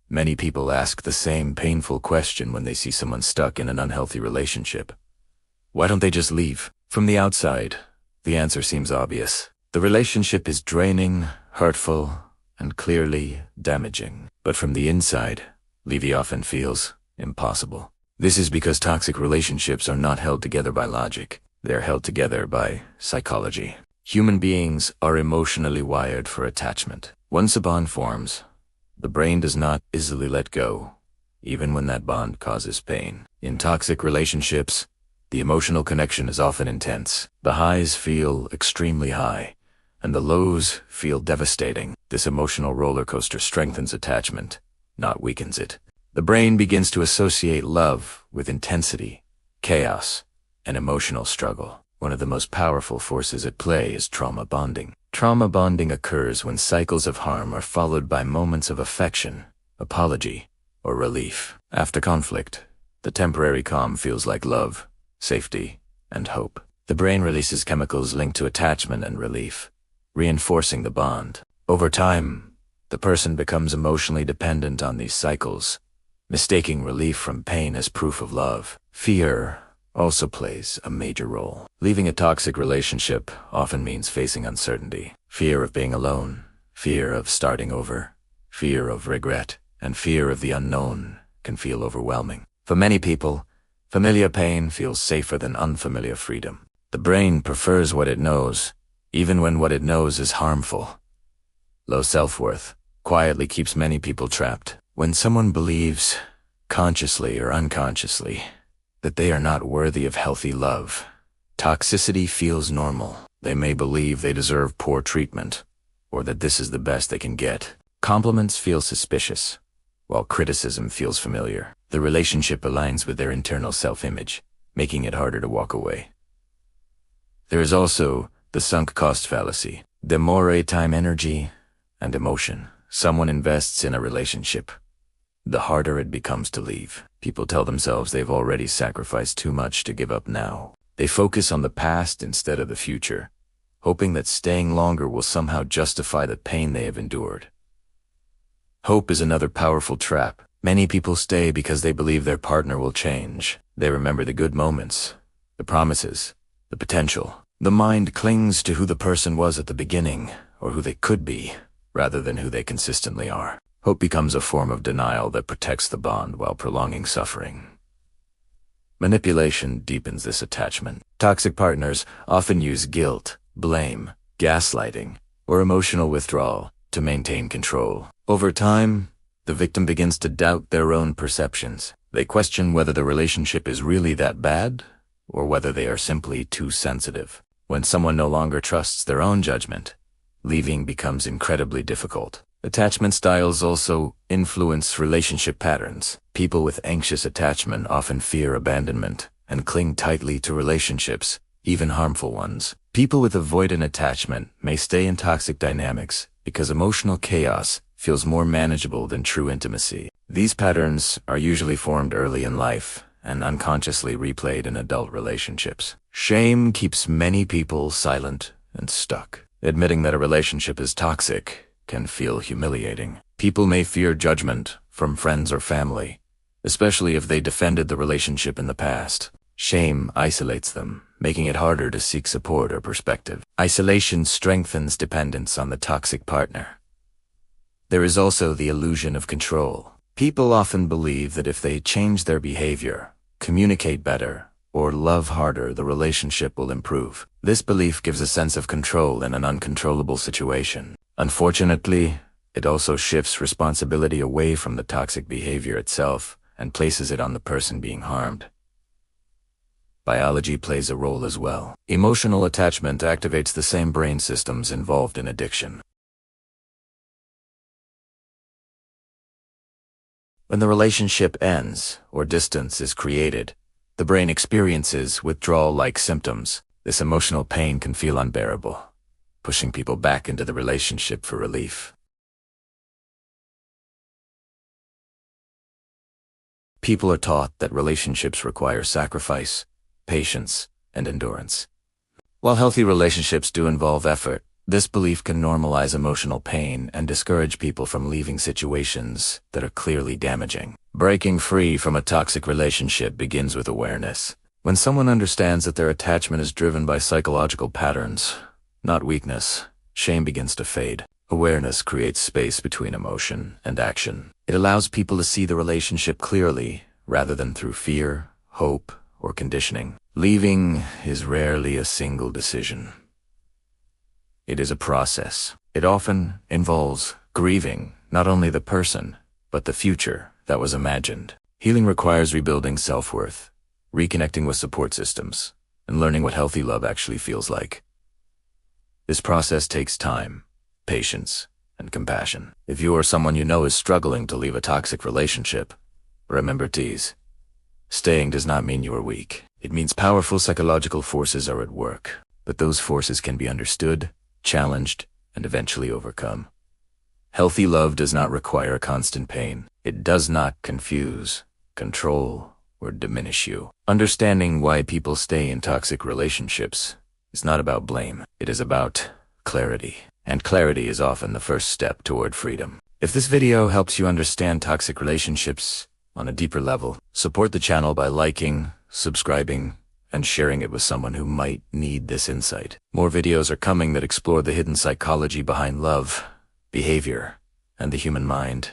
Many people ask the same painful question when they see someone stuck in an unhealthy relationship. Why don't they just leave? From the outside, the answer seems obvious. The relationship is draining, hurtful, and clearly damaging. But from the inside, leaving often feels impossible. This is because toxic relationships are not held together by logic. They're held together by psychology. Human beings are emotionally wired for attachment. Once a bond forms, the brain does not easily let go, even when that bond causes pain. In toxic relationships, the emotional connection is often intense. The highs feel extremely high, and the lows feel devastating. This emotional roller coaster strengthens attachment, not weakens it. The brain begins to associate love with intensity, chaos, and emotional struggle. One of the most powerful forces at play is trauma bonding. Trauma bonding occurs when cycles of harm are followed by moments of affection, apology, or relief. After conflict, the temporary calm feels like love, safety, and hope. The brain releases chemicals linked to attachment and relief, reinforcing the bond. Over time, the person becomes emotionally dependent on these cycles, mistaking relief from pain as proof of love. Fear also plays a major role. Leaving a toxic relationship often means facing uncertainty. Fear of being alone, fear of starting over, fear of regret, and fear of the unknown can feel overwhelming. For many people, familiar pain feels safer than unfamiliar freedom. The brain prefers what it knows, even when what it knows is harmful. Low self-worth quietly keeps many people trapped. When someone believes, consciously or unconsciously, that they are not worthy of healthy love, toxicity feels normal. They may believe they deserve poor treatment, or that this is the best they can get. Compliments feel suspicious, while criticism feels familiar. The relationship aligns with their internal self-image, making it harder to walk away. There is also the sunk cost fallacy. The more time, energy, and emotion someone invests in a relationship, the harder it becomes to leave. People tell themselves they've already sacrificed too much to give up now. They focus on the past instead of the future, hoping that staying longer will somehow justify the pain they have endured. Hope is another powerful trap. Many people stay because they believe their partner will change. They remember the good moments, the promises, the potential. The mind clings to who the person was at the beginning, or who they could be, rather than who they consistently are. Hope becomes a form of denial that protects the bond while prolonging suffering. Manipulation deepens this attachment. Toxic partners often use guilt, blame, gaslighting, or emotional withdrawal to maintain control. Over time, the victim begins to doubt their own perceptions. They question whether the relationship is really that bad, or whether they are simply too sensitive. When someone no longer trusts their own judgment, leaving becomes incredibly difficult. Attachment styles also influence relationship patterns. People with anxious attachment often fear abandonment and cling tightly to relationships, even harmful ones. People with avoidant attachment may stay in toxic dynamics because emotional chaos feels more manageable than true intimacy. These patterns are usually formed early in life and unconsciously replayed in adult relationships. Shame keeps many people silent and stuck. Admitting that a relationship is toxic can feel humiliating. People may fear judgment from friends or family, especially if they defended the relationship in the past. Shame isolates them, making it harder to seek support or perspective. Isolation strengthens dependence on the toxic partner. There is also the illusion of control. People often believe that if they change their behavior, communicate better, or love harder, the relationship will improve. This belief gives a sense of control in an uncontrollable situation. Unfortunately, it also shifts responsibility away from the toxic behavior itself and places it on the person being harmed. Biology plays a role as well. Emotional attachment activates the same brain systems involved in addiction. When the relationship ends or distance is created, the brain experiences withdrawal-like symptoms. This emotional pain can feel unbearable, pushing people back into the relationship for relief. People are taught that relationships require sacrifice, patience, and endurance. While healthy relationships do involve effort, This belief can normalize emotional pain and discourage people from leaving situations that are clearly damaging. Breaking free from a toxic relationship begins with awareness. When someone understands that their attachment is driven by psychological patterns, not weakness, shame begins to fade. Awareness creates space between emotion and action. It allows people to see the relationship clearly, rather than through fear, hope, or conditioning. Leaving is rarely a single decision. It is a process. It often involves grieving not only the person, but the future that was imagined. Healing requires rebuilding self-worth, reconnecting with support systems, and learning what healthy love actually feels like. This process takes time, patience, and compassion. If you or someone you know is struggling to leave a toxic relationship, remember these. Staying does not mean you are weak. It means powerful psychological forces are at work, but those forces can be understood, challenged, and eventually overcome. Healthy love does not require constant pain. It does not confuse, control, or diminish you. Understanding why people stay in toxic relationships is not about blame. It is about clarity. And clarity is often the first step toward freedom. If this video helps you understand toxic relationships on a deeper level, support the channel by liking, subscribing, and sharing it with someone who might need this insight. More videos are coming that explore the hidden psychology behind love, behavior, and the human mind.